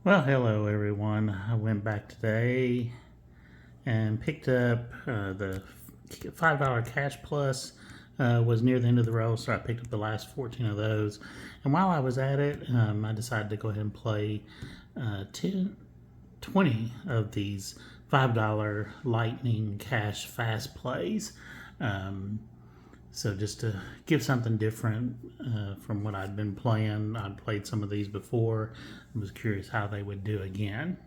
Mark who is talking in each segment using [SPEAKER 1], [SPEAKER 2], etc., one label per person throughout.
[SPEAKER 1] Well, hello everyone. I went back today and picked up the $5 Cash Plus. Was near the end of the row, so I picked up the last 14 of those. And while I was at it, I decided to go ahead and play 20 of these $5 Lightning Cash Fast Plays. So just to give something different from what I'd been playing. I'd played some of these before. I was curious how they would do again.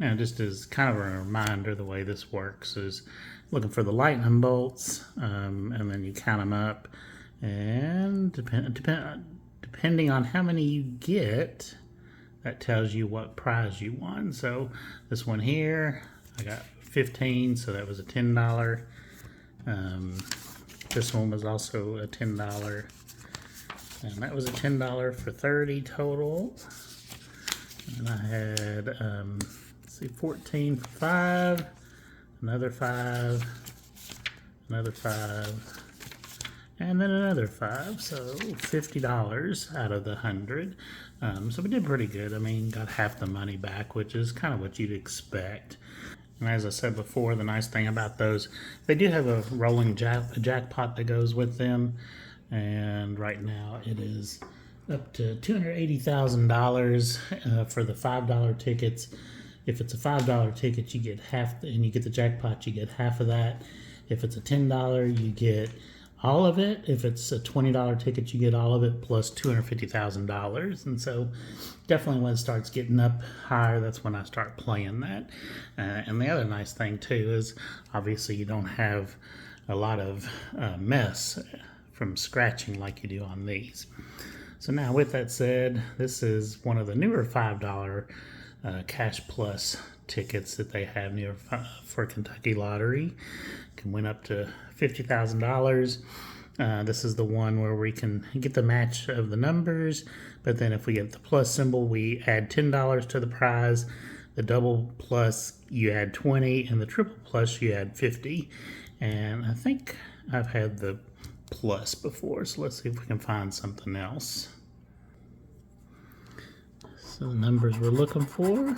[SPEAKER 1] Now, just as kind of a reminder, the way this works is looking for the lightning bolts, and then you count them up, and depending on how many you get, that tells you what prize you won. So this one here, I got 15, so that was a $10. This one was also a $10, and that was a $10 for 30 total. And I had, let's see, 14 for 5, another 5, another 5, and then another 5, so $50 out of the 100. So we did pretty good. I mean, got half the money back, which is kind of what you'd expect. And as I said before, the nice thing about those, they do have a rolling jackpot that goes with them. And right now it is up to $280,000 for the $5 tickets. If it's a $5 ticket, you get half, and you get the jackpot, you get half of that. If it's a $10, you get all of it. If it's a $20 ticket, you get all of it plus $250,000. And so definitely when it starts getting up higher, that's when I start playing that. And the other nice thing too is obviously you don't have a lot of mess from scratching like you do on these. So now with that said, this is one of the newer $5 Cash Plus tickets that they have near for Kentucky Lottery. Can win up to $50,000. This is the one where we can get the match of the numbers, but then if we get the plus symbol, we add $10 to the prize. The double plus, you add 20, and the triple plus, you add 50. And I think I've had the plus before, so let's see if we can find something else. So the numbers we're looking for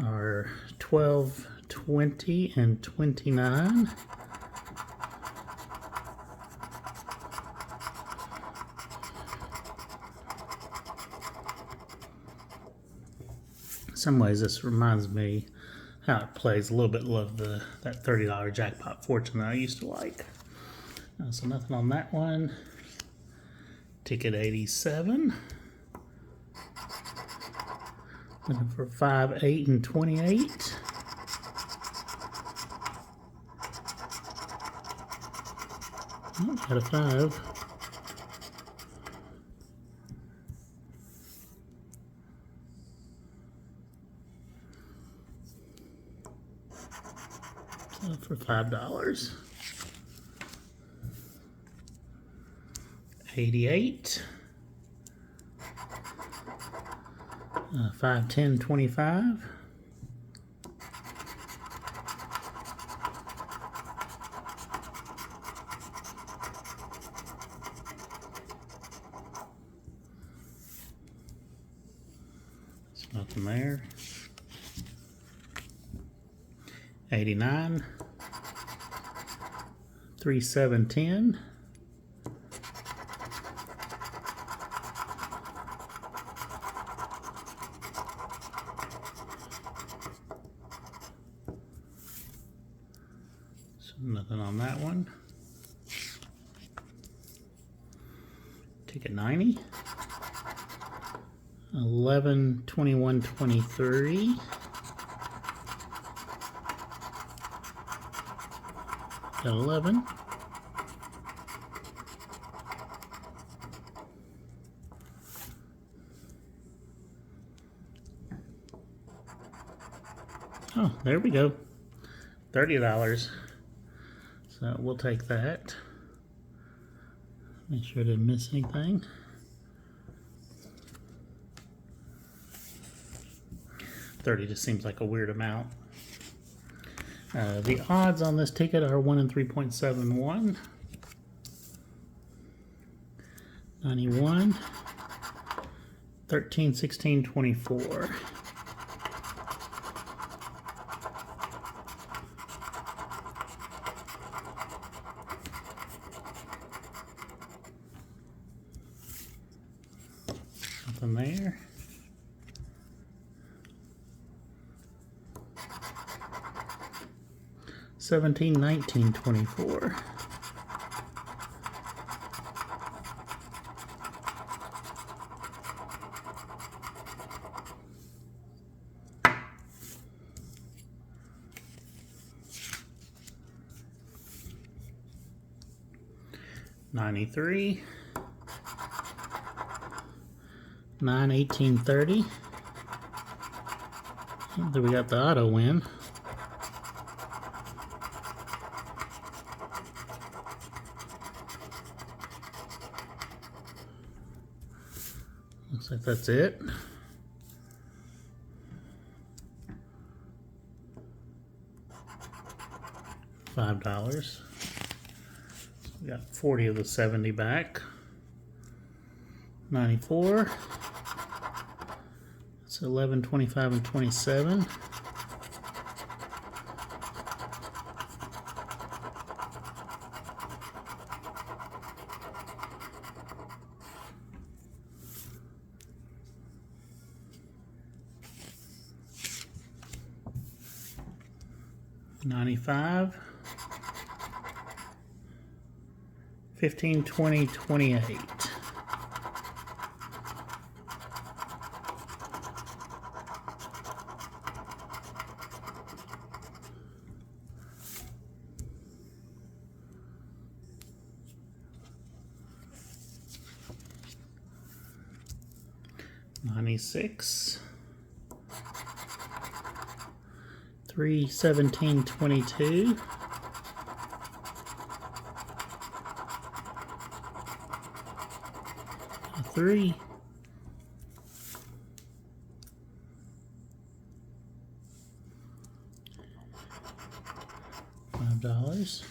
[SPEAKER 1] are 12, 20, and 29. In some ways, this reminds me how it plays a little bit of that $30 jackpot fortune that I used to like. So nothing on that one. Ticket 87. Looking for 5, 8, and 28. Oh, got a 5. So for $5. 88. 5, 10, 25. There's nothing there. 89. 3, 7, 10. Nothing on that one. Ticket 90. 11, 21, 23. Got 11. Oh, there we go. $30. So we'll take that. Make sure I didn't miss anything. $30 just seems like a weird amount. The odds on this ticket are 1 in 3.71. 91. 13, 16, 24. Nothing there. 17, 19, 24. $93, 9, 18, 30. Then we got the auto win. Looks like that's it. $5. So we got 40 of the 70 back. 94. It's 11, 25, and 27. $95, 15, 20, 28. $96, 3, 17, 22. A 3. $5.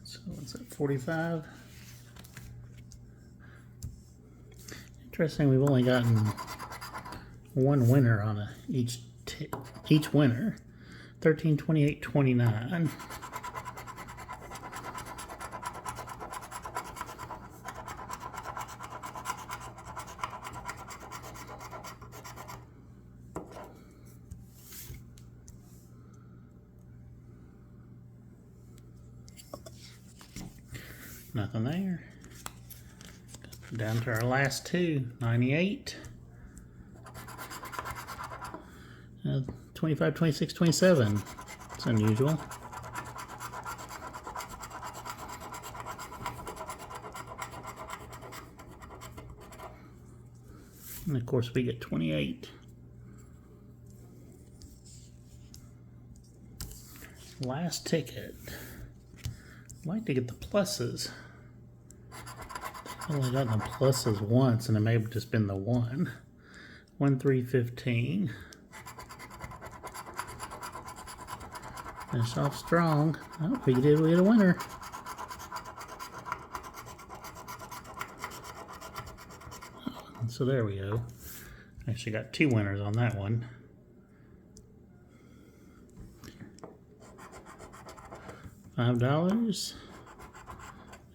[SPEAKER 1] So what's that, 45? Interesting, we've only gotten one winner on each winner. 13, 28, 29. Nothing there. Down to our last two. 98. 25, 26, 27. It's unusual. And of course we get 28. Last ticket. I'd like to get the pluses. I've only gotten the pluses once, and it may have just been the one. 1, 3, 15. Finish off strong. Oh, we get a winner. So there we go. Actually got two winners on that one. $5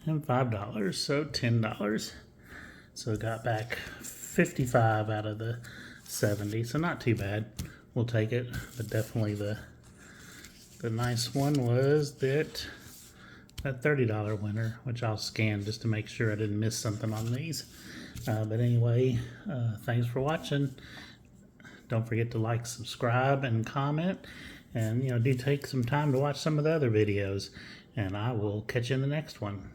[SPEAKER 1] and $5, so $10. So got back 55 out of the 70, so not too bad. We'll take it, but definitely the nice one was that $30 winner, which I'll scan just to make sure I didn't miss something on these. But anyway, thanks for watching. Don't forget to like, subscribe, and comment. And, do take some time to watch some of the other videos. And I will catch you in the next one.